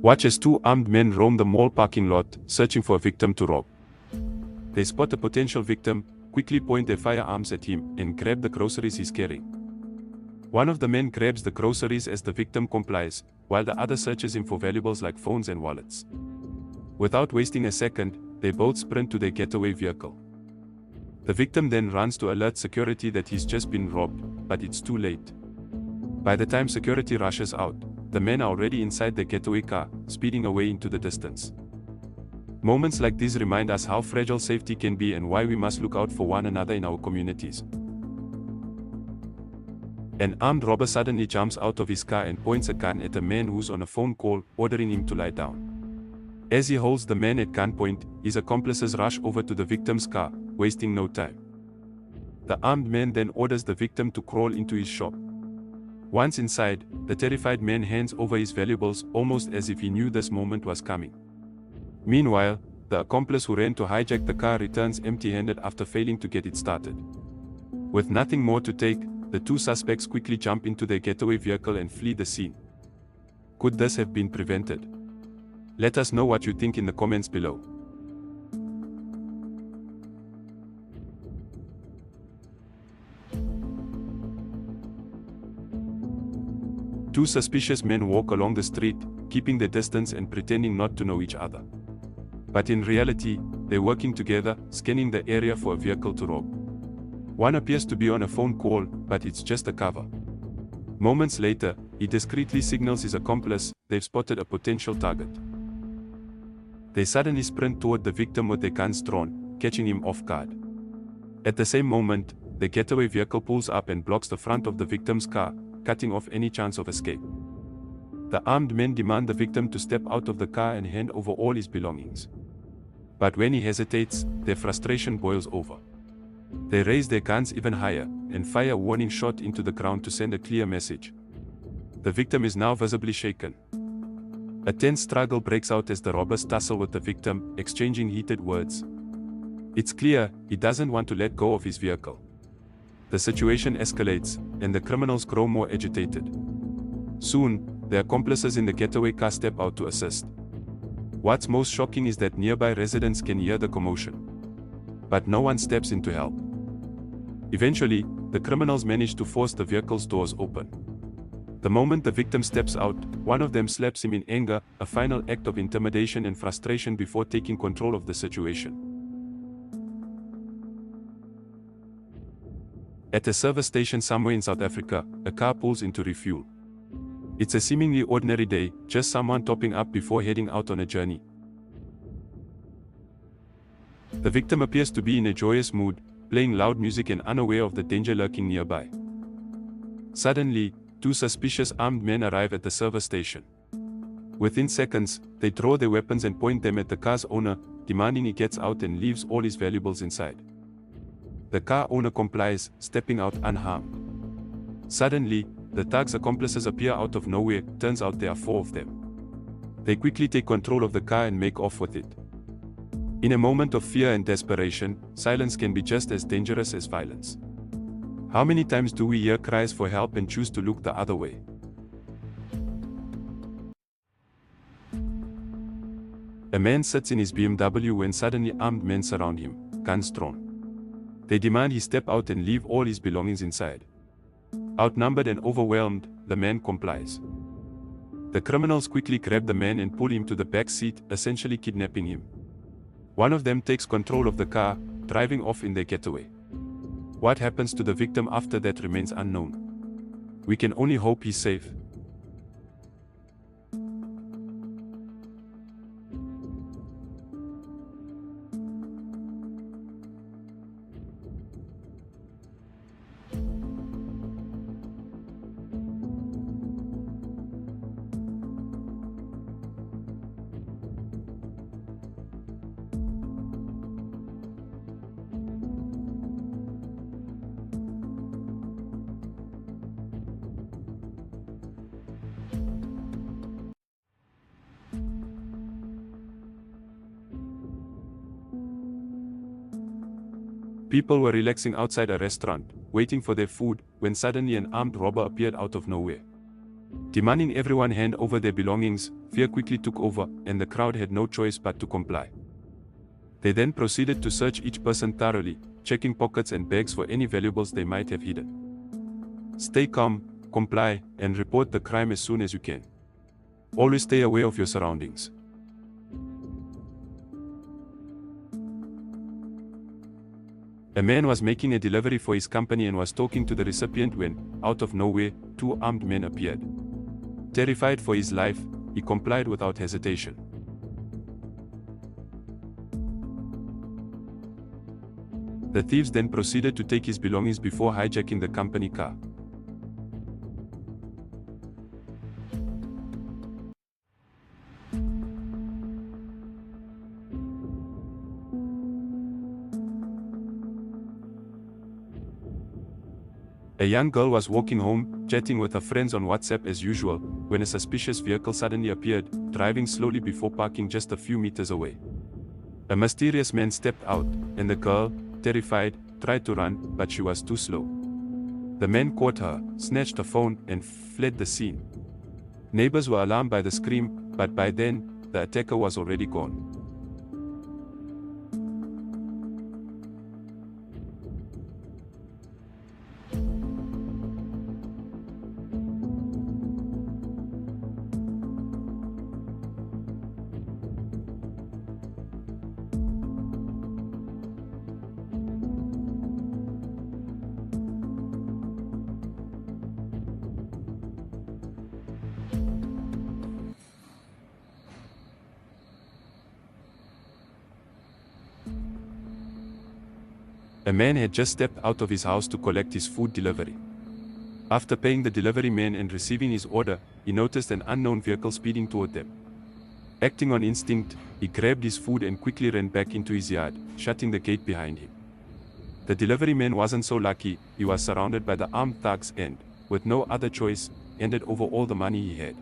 Watch as two armed men roam the mall parking lot, searching for a victim to rob. They spot a potential victim, quickly point their firearms at him, and grab the groceries he's carrying. One of the men grabs the groceries as the victim complies, while the other searches him for valuables like phones and wallets. Without wasting a second, they both sprint to their getaway vehicle. The victim then runs to alert security that he's just been robbed, but it's too late. By the time security rushes out, the men are already inside the getaway car, speeding away into the distance. Moments like these remind us how fragile safety can be and why we must look out for one another in our communities. An armed robber suddenly jumps out of his car and points a gun at a man who's on a phone call, ordering him to lie down. As he holds the man at gunpoint, his accomplices rush over to the victim's car, wasting no time. The armed man then orders the victim to crawl into his shop. Once inside, the terrified man hands over his valuables almost as if he knew this moment was coming. Meanwhile, the accomplice who ran to hijack the car returns empty-handed after failing to get it started. With nothing more to take, the two suspects quickly jump into their getaway vehicle and flee the scene. Could this have been prevented? Let us know what you think in the comments below. Two suspicious men walk along the street, keeping their distance and pretending not to know each other. But in reality, they're working together, scanning the area for a vehicle to rob. One appears to be on a phone call, but it's just a cover. Moments later, he discreetly signals his accomplice they've spotted a potential target. They suddenly sprint toward the victim with their guns drawn, catching him off guard. At the same moment, the getaway vehicle pulls up and blocks the front of the victim's car, cutting off any chance of escape. The armed men demand the victim to step out of the car and hand over all his belongings. But when he hesitates, their frustration boils over. They raise their guns even higher, and fire a warning shot into the ground to send a clear message. The victim is now visibly shaken. A tense struggle breaks out as the robbers tussle with the victim, exchanging heated words. It's clear, he doesn't want to let go of his vehicle. The situation escalates, and the criminals grow more agitated. Soon, the accomplices in the getaway car step out to assist. What's most shocking is that nearby residents can hear the commotion. But no one steps in to help. Eventually, the criminals manage to force the vehicle's doors open. The moment the victim steps out, one of them slaps him in anger, a final act of intimidation and frustration before taking control of the situation. At a service station somewhere in South Africa, a car pulls in to refuel. It's a seemingly ordinary day, just someone topping up before heading out on a journey. The victim appears to be in a joyous mood, playing loud music and unaware of the danger lurking nearby. Suddenly, two suspicious armed men arrive at the service station. Within seconds, they draw their weapons and point them at the car's owner, demanding he gets out and leaves all his valuables inside. The car owner complies, stepping out unharmed. Suddenly, the thug's accomplices appear out of nowhere. Turns out there are 4 of them. They quickly take control of the car and make off with it. In a moment of fear and desperation, silence can be just as dangerous as violence. How many times do we hear cries for help and choose to look the other way? A man sits in his BMW when suddenly armed men surround him, guns drawn. They demand he step out and leave all his belongings inside. Outnumbered and overwhelmed, the man complies. The criminals quickly grab the man and pull him to the back seat, essentially kidnapping him. One of them takes control of the car, driving off in their getaway. What happens to the victim after that remains unknown. We can only hope he's safe. People were relaxing outside a restaurant, waiting for their food, when suddenly an armed robber appeared out of nowhere. Demanding everyone hand over their belongings, fear quickly took over, and the crowd had no choice but to comply. They then proceeded to search each person thoroughly, checking pockets and bags for any valuables they might have hidden. Stay calm, comply, and report the crime as soon as you can. Always stay aware of your surroundings. A man was making a delivery for his company and was talking to the recipient when, out of nowhere, two armed men appeared. Terrified for his life, he complied without hesitation. The thieves then proceeded to take his belongings before hijacking the company car. A young girl was walking home, chatting with her friends on WhatsApp as usual, when a suspicious vehicle suddenly appeared, driving slowly before parking just a few meters away. A mysterious man stepped out, and the girl, terrified, tried to run, but she was too slow. The man caught her, snatched her phone, and fled the scene. Neighbors were alarmed by the scream, but by then, the attacker was already gone. A man had just stepped out of his house to collect his food delivery. After paying the delivery man and receiving his order, he noticed an unknown vehicle speeding toward them. Acting on instinct, he grabbed his food and quickly ran back into his yard, shutting the gate behind him. The delivery man wasn't so lucky. He was surrounded by the armed thugs and, with no other choice, handed over all the money he had.